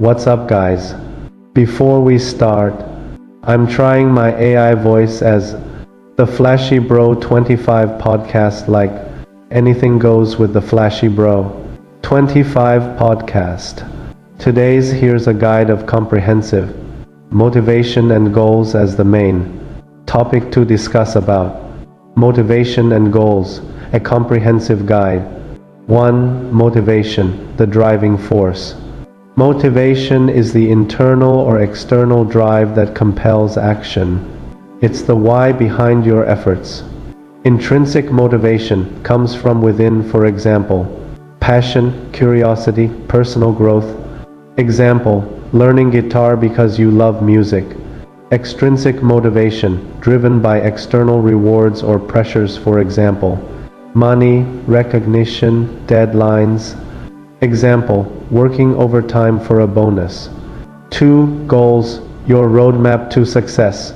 What's up, guys? Before we start, I'm trying my AI voice as the Flashy Bro 25 podcast, like anything goes with the Flashy Bro 25 podcast. Today's here's a guide of comprehensive motivation and goals as the main topic to discuss about. Motivation and goals, a comprehensive guide. 1. Motivation, the driving force. Motivation is the internal or external drive that compels action. It's the why behind your efforts. Intrinsic motivation comes from within, for example, passion, curiosity, personal growth. Example, learning guitar because you love music. Extrinsic motivation, driven by external rewards or pressures, for example, money, recognition, deadlines. Example, working overtime for a bonus. 2. Goals, your roadmap to success.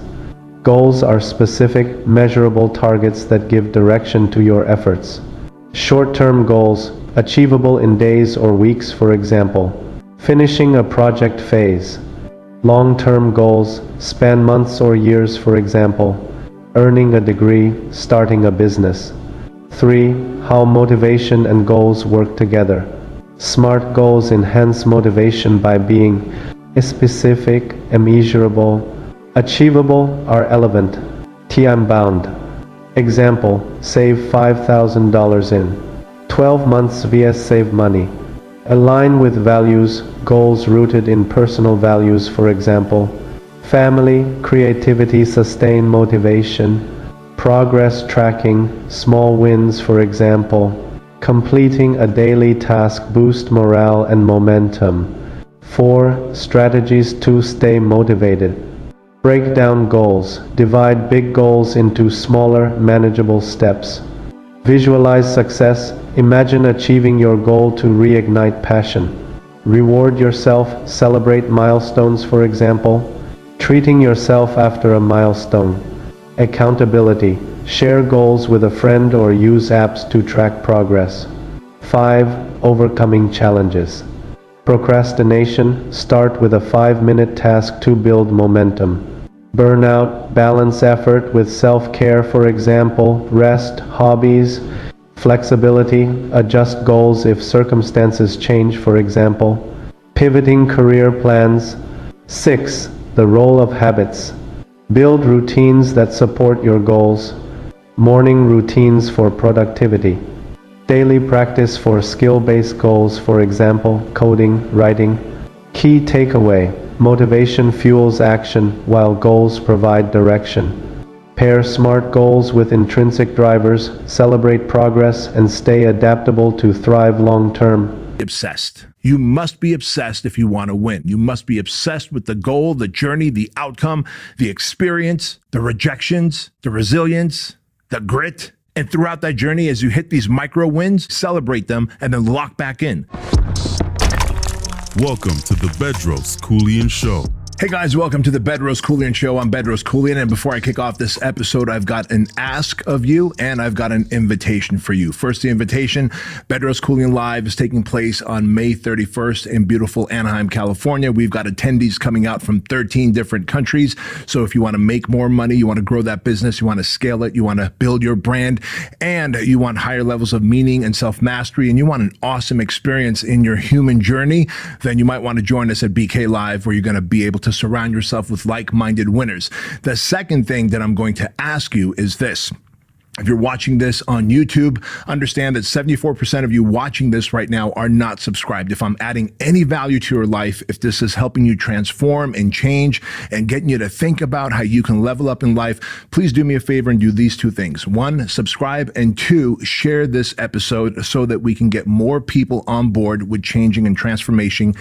Goals are specific, measurable targets that give direction to your efforts. Short-term goals, achievable in days or weeks, for example, finishing a project phase. Long-term goals span months or years, for example, earning a degree, starting a business. 3. How motivation and goals work together. SMART goals enhance motivation by being specific, immeasurable, achievable, are relevant, time-bound. Example, save $5,000 in 12 months via save money. Align with values, goals rooted in personal values, for example, family, creativity, sustain motivation, progress tracking, small wins, for example, completing a daily task boost morale and momentum. 4. Strategies to stay motivated. Break down goals. Divide big goals into smaller, manageable steps. Visualize success. Imagine achieving your goal to reignite passion. Reward yourself. Celebrate milestones, for example, treating yourself after a milestone. Accountability. Share goals with a friend or use apps to track progress. 5. Overcoming challenges. Procrastination. Start with a 5-minute task to build momentum. Burnout. Balance effort with self-care, for example, rest, hobbies. Flexibility. Adjust goals if circumstances change, for example, pivoting career plans. 6. The role of habits. Build routines that support your goals. Morning routines for productivity. Daily practice for skill-based goals, for example, coding, writing. Key takeaway: motivation fuels action, while goals provide direction. Pair SMART goals with intrinsic drivers, celebrate progress, and stay adaptable to thrive long-term. Obsessed. You must be obsessed if you want to win. You must be obsessed with the goal, the journey, the outcome, the experience, the rejections, the resilience, the grit. And throughout that journey, as you hit these micro wins, celebrate them and then lock back in. Welcome to the Bedros Keuilian Show. Hey guys, welcome to the Bedros Keuilian Show. I'm Bedros Keuilian, and before I kick off this episode, I've got an ask of you and I've got an invitation for you. First, the invitation. Bedros Keuilian Live is taking place on May 31st in beautiful Anaheim, California. We've got attendees coming out from 13 different countries. So if you want to make more money, you want to grow that business, you want to scale it, you want to build your brand, and you want higher levels of meaning and self-mastery, and you want an awesome experience in your human journey, then you might want to join us at BK Live, where you're going to be able to surround yourself with like-minded winners. The second thing that I'm going to ask you is this. If you're watching this on YouTube, understand that 74% of you watching this right now are not subscribed. If I'm adding any value to your life, if this is helping you transform and change and getting you to think about how you can level up in life, please do me a favor and do these two things. 1, subscribe, and 2, share this episode so that we can get more people on board with changing and transforming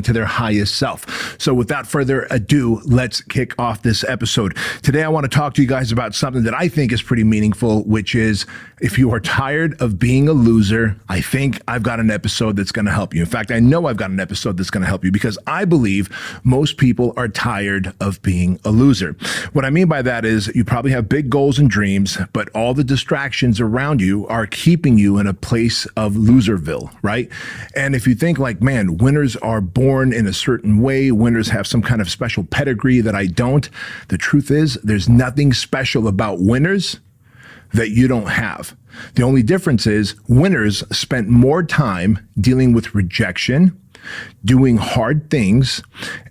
to their highest self. So without further ado, let's kick off this episode. Today, I want to talk to you guys about something that I think is pretty meaningful, which is if you are tired of being a loser, I think I've got an episode that's going to help you. In fact, I know I've got an episode that's going to help you because I believe most people are tired of being a loser. What I mean by that is you probably have big goals and dreams, but all the distractions around you are keeping you in a place of loserville, right? And if you think like, man, winners are born in a certain way. Winners have some kind of special pedigree that I don't. The truth is, there's nothing special about winners that you don't have. The only difference is winners spent more time dealing with rejection, doing hard things,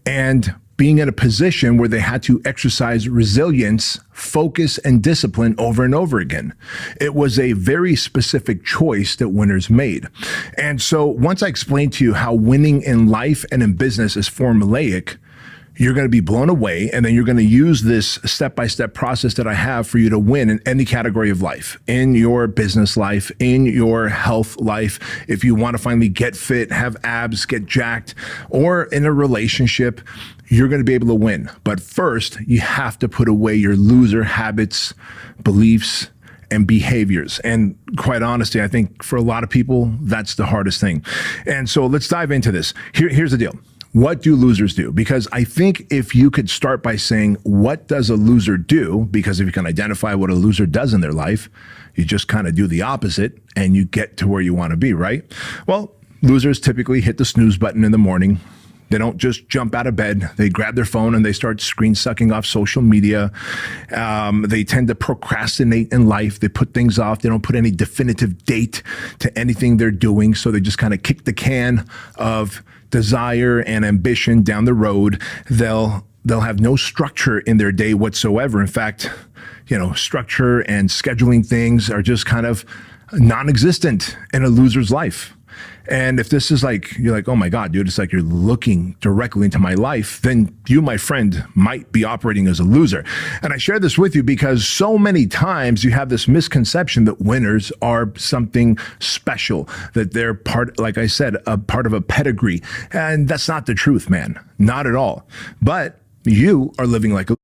and being in a position where they had to exercise resilience, focus, and discipline over and over again. It was a very specific choice that winners made. And so once I explained to you how winning in life and in business is formulaic, you're going to be blown away, and then you're going to use this step-by-step process that I have for you to win in any category of life, in your business life, in your health life. If you want to finally get fit, have abs, get jacked, or in a relationship, you're going to be able to win. But first, you have to put away your loser habits, beliefs, and behaviors. And quite honestly, I think for a lot of people, that's the hardest thing. And so let's dive into this. Here's the deal. What do losers do? Because I think if you could start by saying, what does a loser do? Because if you can identify what a loser does in their life, you just kind of do the opposite and you get to where you want to be, right? Well, losers typically hit the snooze button in the morning. They don't just jump out of bed. They grab their phone and they start screen sucking off social media. They tend to procrastinate in life. They put things off. They don't put any definitive date to anything they're doing. So they just kind of kick the can of desire and ambition down the road. They'll have no structure in their day whatsoever. In fact, structure and scheduling things are just kind of non-existent in a loser's life. And if this is like, you're like, oh my God, dude, it's like you're looking directly into my life, then you, my friend, might be operating as a loser. And I share this with you because so many times you have this misconception that winners are something special, that they're part, like I said, a part of a pedigree. And that's not the truth, man. Not at all. But you are living like a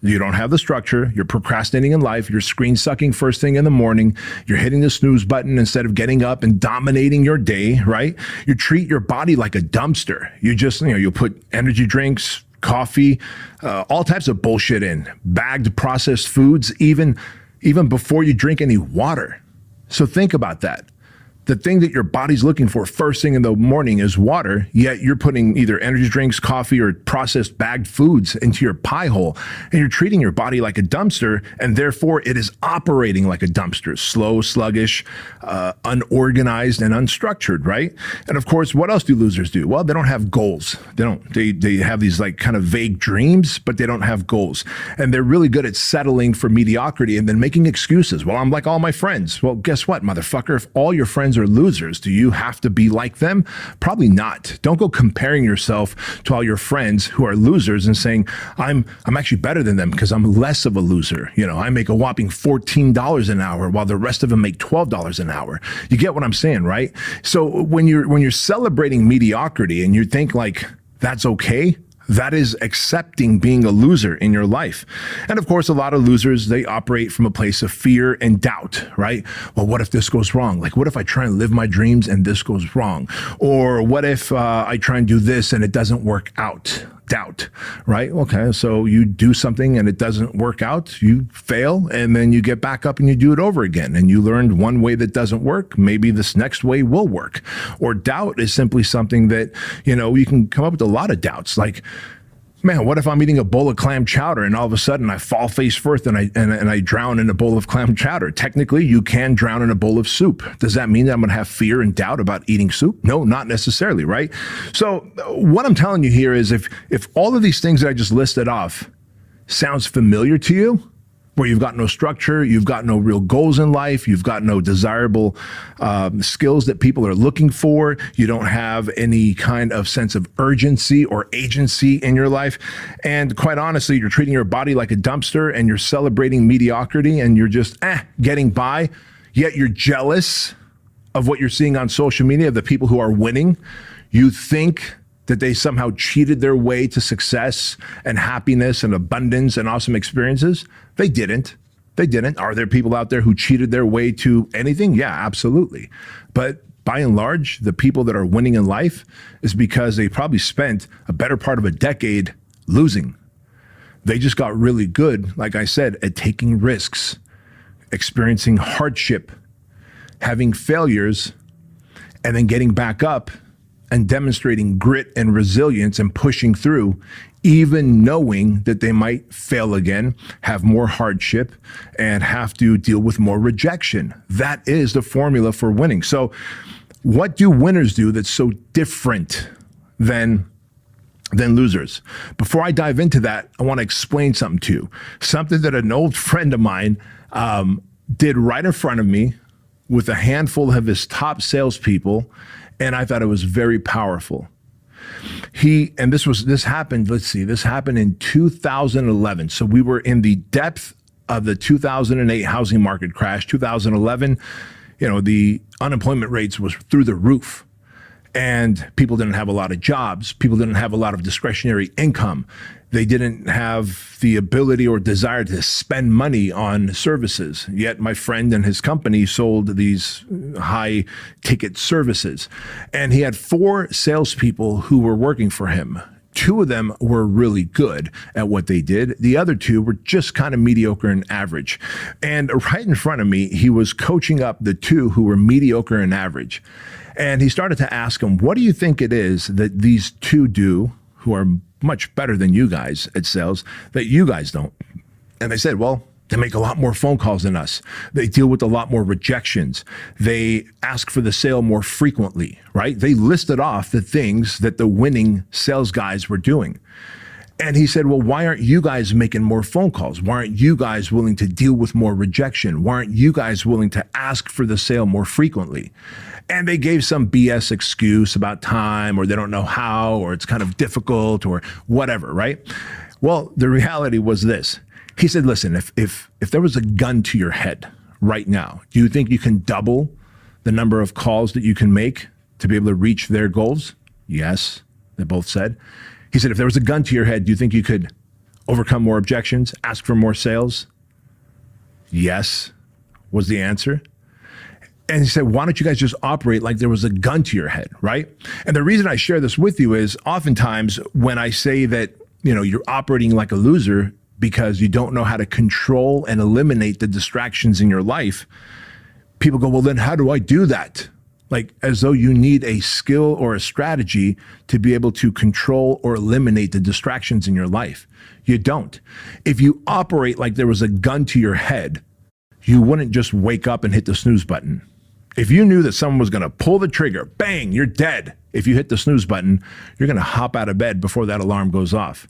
You don't have the structure. You're procrastinating in life. You're screen sucking first thing in the morning. You're hitting the snooze button instead of getting up and dominating your day, right? You treat your body like a dumpster. You just, you'll put energy drinks, coffee, all types of bullshit in, bagged processed foods, even before you drink any water. So think about that. The thing that your body's looking for first thing in the morning is water, yet you're putting either energy drinks, coffee, or processed bagged foods into your pie hole, and you're treating your body like a dumpster, and therefore it is operating like a dumpster, slow, sluggish, unorganized, and unstructured, right? And of course, what else do losers do? Well, they don't have goals. They have these like kind of vague dreams, but they don't have goals. And they're really good at settling for mediocrity and then making excuses. Well, I'm like all my friends. Well, guess what, motherfucker? If all your friends are losers, do you have to be like them? Probably not. Don't go comparing yourself to all your friends who are losers and saying, I'm actually better than them because I'm less of a loser. I make a whopping $14 an hour while the rest of them make $12 an hour. You get what I'm saying, right? So when you're celebrating mediocrity and you think like that's okay, that is accepting being a loser in your life. And of course, a lot of losers, they operate from a place of fear and doubt, right? Well, what if this goes wrong? Like, what if I try and live my dreams and this goes wrong? Or what if I try and do this and it doesn't work out? Doubt, right? Okay, so you do something and it doesn't work out, you fail, and then you get back up and you do it over again. And you learned one way that doesn't work, maybe this next way will work. Or doubt is simply something that, you can come up with a lot of doubts. Like, man, what if I'm eating a bowl of clam chowder and all of a sudden I fall face first and I drown in a bowl of clam chowder? Technically, you can drown in a bowl of soup. Does that mean that I'm going to have fear and doubt about eating soup? No, not necessarily, right? So what I'm telling you here is if all of these things that I just listed off sounds familiar to you, where you've got no structure, you've got no real goals in life, you've got no desirable skills that people are looking for, you don't have any kind of sense of urgency or agency in your life, and quite honestly, you're treating your body like a dumpster and you're celebrating mediocrity and you're just getting by, yet you're jealous of what you're seeing on social media of the people who are winning. You think that they somehow cheated their way to success and happiness and abundance and awesome experiences. They didn't. They didn't. Are there people out there who cheated their way to anything? Yeah, absolutely. But by and large, the people that are winning in life is because they probably spent a better part of a decade losing. They just got really good, like I said, at taking risks, experiencing hardship, having failures, and then getting back up and demonstrating grit and resilience and pushing through, even knowing that they might fail again, have more hardship, and have to deal with more rejection. That is the formula for winning. So what do winners do that's so different than losers? Before I dive into that, I want to explain something to you. Something that an old friend of mine did right in front of me with a handful of his top salespeople, and I thought it was very powerful. This happened in 2011. So we were in the depth of the 2008 housing market crash. 2011, the unemployment rates was through the roof. And people didn't have a lot of jobs. People didn't have a lot of discretionary income. They didn't have the ability or desire to spend money on services. Yet my friend and his company sold these high ticket services. And he had 4 salespeople who were working for him. 2 of them were really good at what they did. The other 2 were just kind of mediocre and average. And right in front of me, he was coaching up the 2 who were mediocre and average. And he started to ask them, what do you think it is that these 2 do, who are much better than you guys at sales, that you guys don't? And they said, well, they make a lot more phone calls than us. They deal with a lot more rejections. They ask for the sale more frequently, right? They listed off the things that the winning sales guys were doing. And he said, well, why aren't you guys making more phone calls? Why aren't you guys willing to deal with more rejection? Why aren't you guys willing to ask for the sale more frequently? And they gave some BS excuse about time, or they don't know how, or it's kind of difficult, or whatever, right? Well, the reality was this. He said, listen, if there was a gun to your head right now, do you think you can double the number of calls that you can make to be able to reach their goals? Yes, they both said. He said, if there was a gun to your head, do you think you could overcome more objections, ask for more sales? Yes, was the answer. And he said, why don't you guys just operate like there was a gun to your head, right? And the reason I share this with you is oftentimes when I say that, you're operating like a loser because you don't know how to control and eliminate the distractions in your life, people go, well, then how do I do that? Like as though you need a skill or a strategy to be able to control or eliminate the distractions in your life. You don't. If you operate like there was a gun to your head, you wouldn't just wake up and hit the snooze button. If you knew that someone was going to pull the trigger, bang, you're dead. If you hit the snooze button, you're going to hop out of bed before that alarm goes off.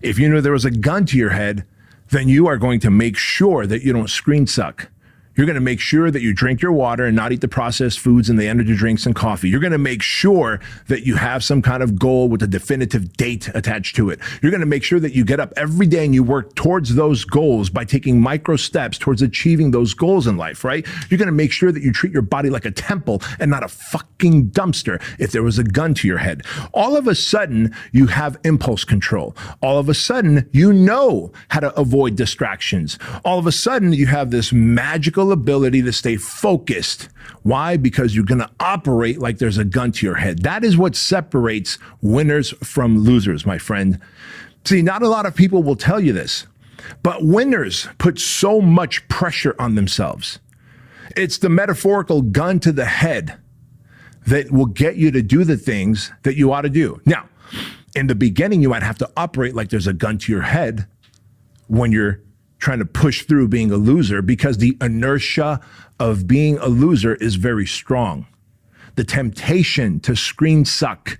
If you knew there was a gun to your head, then you are going to make sure that you don't screen suck. You're going to make sure that you drink your water and not eat the processed foods and the energy drinks and coffee. You're going to make sure that you have some kind of goal with a definitive date attached to it. You're going to make sure that you get up every day and you work towards those goals by taking micro steps towards achieving those goals in life, right? You're going to make sure that you treat your body like a temple and not a fucking dumpster if there was a gun to your head. All of a sudden, you have impulse control. All of a sudden, you know how to avoid distractions. All of a sudden, you have this magical ability to stay focused. Why? Because you're going to operate like there's a gun to your head. That is what separates winners from losers, my friend. See, not a lot of people will tell you this, but winners put so much pressure on themselves. It's the metaphorical gun to the head that will get you to do the things that you ought to do. Now, in the beginning, you might have to operate like there's a gun to your head when you're trying to push through being a loser, because the inertia of being a loser is very strong. The temptation to screen suck,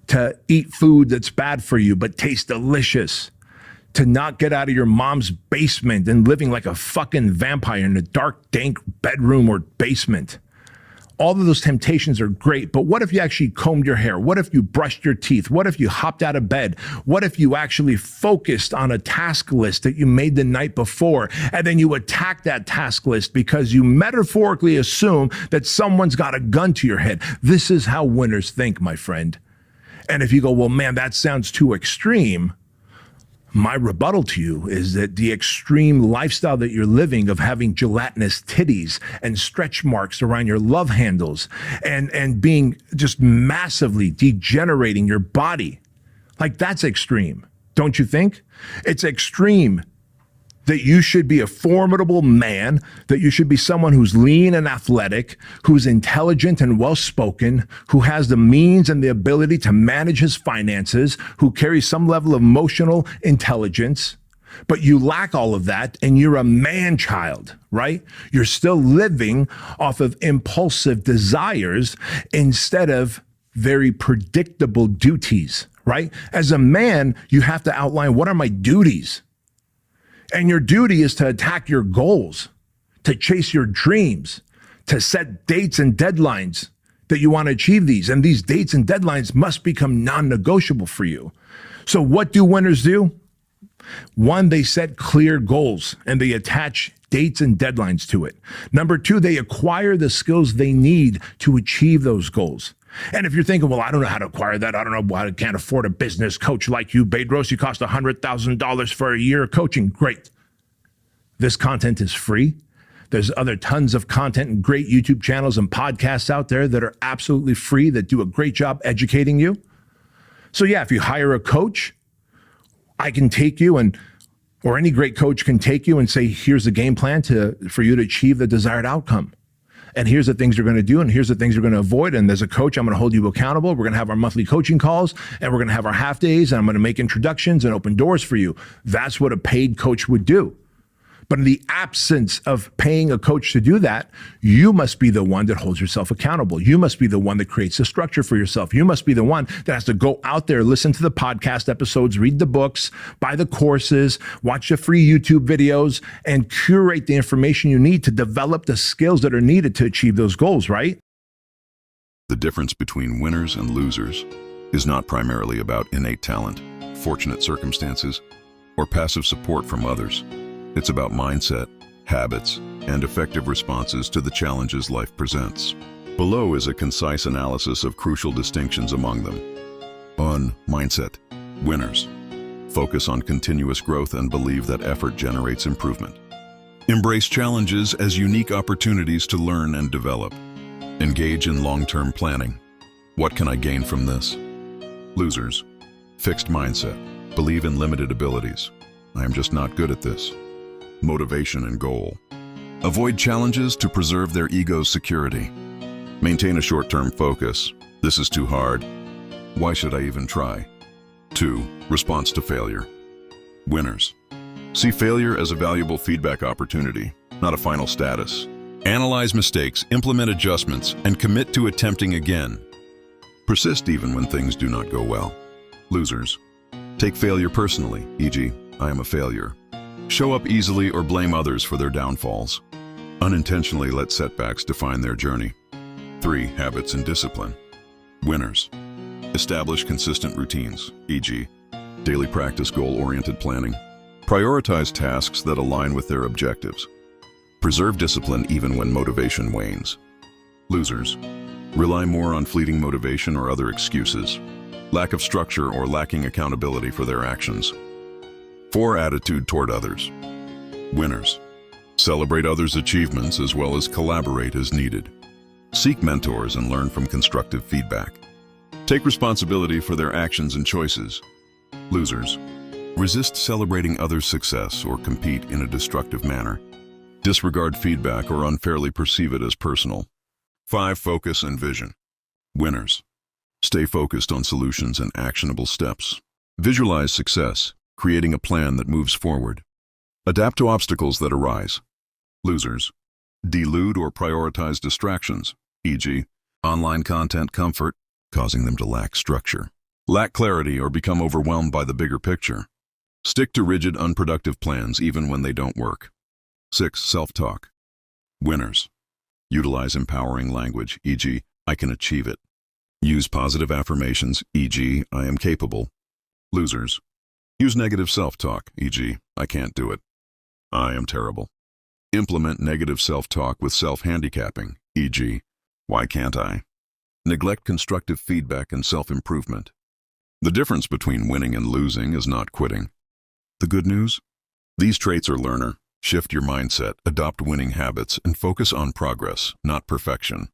to eat food that's bad for you but tastes delicious, to not get out of your mom's basement and living like a fucking vampire in a dark, dank bedroom or basement. All of those temptations are great, but what if you actually combed your hair? What if you brushed your teeth? What if you hopped out of bed? What if you actually focused on a task list that you made the night before, and then you attack that task list because you metaphorically assume that someone's got a gun to your head? This is how winners think, my friend. And if you go, well, man, that sounds too extreme, my rebuttal to you is that the extreme lifestyle that you're living of having gelatinous titties and stretch marks around your love handles and being just massively degenerating your body, like that's extreme, don't you think? It's extreme that you should be a formidable man, that you should be someone who's lean and athletic, who's intelligent and well-spoken, who has the means and the ability to manage his finances, who carries some level of emotional intelligence, but you lack all of that and you're a man-child, right? You're still living off of impulsive desires instead of very predictable duties, right? As a man, you have to outline, what are my duties? And your duty is to attack your goals, to chase your dreams, to set dates and deadlines that you want to achieve these. And these dates and deadlines must become non-negotiable for you. So what do winners do? One, they set clear goals and they attach dates and deadlines to it. Number two, they acquire the skills they need to achieve those goals. And if you're thinking, well, I don't know how to acquire that. I don't know, I can't afford a business coach like you, Bedros. You cost $100,000 for a year of coaching. Great. This content is free. There's other tons of content and great YouTube channels and podcasts out there that are absolutely free, that do a great job educating you. So yeah, if you hire a coach, I can take you or any great coach can take you and say, here's the game plan for you to achieve the desired outcome. And here's the things you're going to do, and here's the things you're going to avoid. And as a coach, I'm going to hold you accountable. We're going to have our monthly coaching calls, and we're going to have our half days, and I'm going to make introductions and open doors for you. That's what a paid coach would do. But in the absence of paying a coach to do that, you must be the one that holds yourself accountable. You must be the one that creates the structure for yourself. You must be the one that has to go out there, listen to the podcast episodes, read the books, buy the courses, watch the free YouTube videos, and curate the information you need to develop the skills that are needed to achieve those goals, right? The difference between winners and losers is not primarily about innate talent, fortunate circumstances, or passive support from others. It's about mindset, habits, and effective responses to the challenges life presents. Below is a concise analysis of crucial distinctions among them. On mindset, winners focus on continuous growth and believe that effort generates improvement. Embrace challenges as unique opportunities to learn and develop. Engage in long-term planning. What can I gain from this? Losers, fixed mindset, believe in limited abilities. I am just not good at this. Motivation and goal. Avoid challenges to preserve their ego's security. Maintain a short-term focus. This is too hard. Why should I even try? 2. Response to failure. Winners see failure as a valuable feedback opportunity, not a final status. Analyze mistakes, implement adjustments, and commit to attempting again. Persist even when things do not go well. Losers take failure personally, e.g., I am a failure. Show up easily or blame others for their downfalls. Unintentionally let setbacks define their journey. 3. Habits and discipline. Winners establish consistent routines, e.g., daily practice goal-oriented planning. Prioritize tasks that align with their objectives. Preserve discipline even when motivation wanes. Losers rely more on fleeting motivation or other excuses. Lack of structure or lacking accountability for their actions. 4. Attitude toward others. Winners celebrate others' achievements as well as collaborate as needed. Seek mentors and learn from constructive feedback. Take responsibility for their actions and choices. Losers resist celebrating others' success or compete in a destructive manner. Disregard feedback or unfairly perceive it as personal. 5. Focus and vision. Winners stay focused on solutions and actionable steps. Visualize success, creating a plan that moves forward. Adapt to obstacles that arise. Losers delude or prioritize distractions, e.g., online content comfort, causing them to lack structure. Lack clarity or become overwhelmed by the bigger picture. Stick to rigid, unproductive plans even when they don't work. 6. Self-talk. Winners utilize empowering language, e.g., I can achieve it. Use positive affirmations, e.g., I am capable. Losers use negative self-talk, e.g., I can't do it. I am terrible. Implement negative self-talk with self-handicapping, e.g., why can't I? Neglect constructive feedback and self-improvement. The difference between winning and losing is not quitting. The good news? These traits are learner. Shift your mindset, adopt winning habits, and focus on progress, not perfection.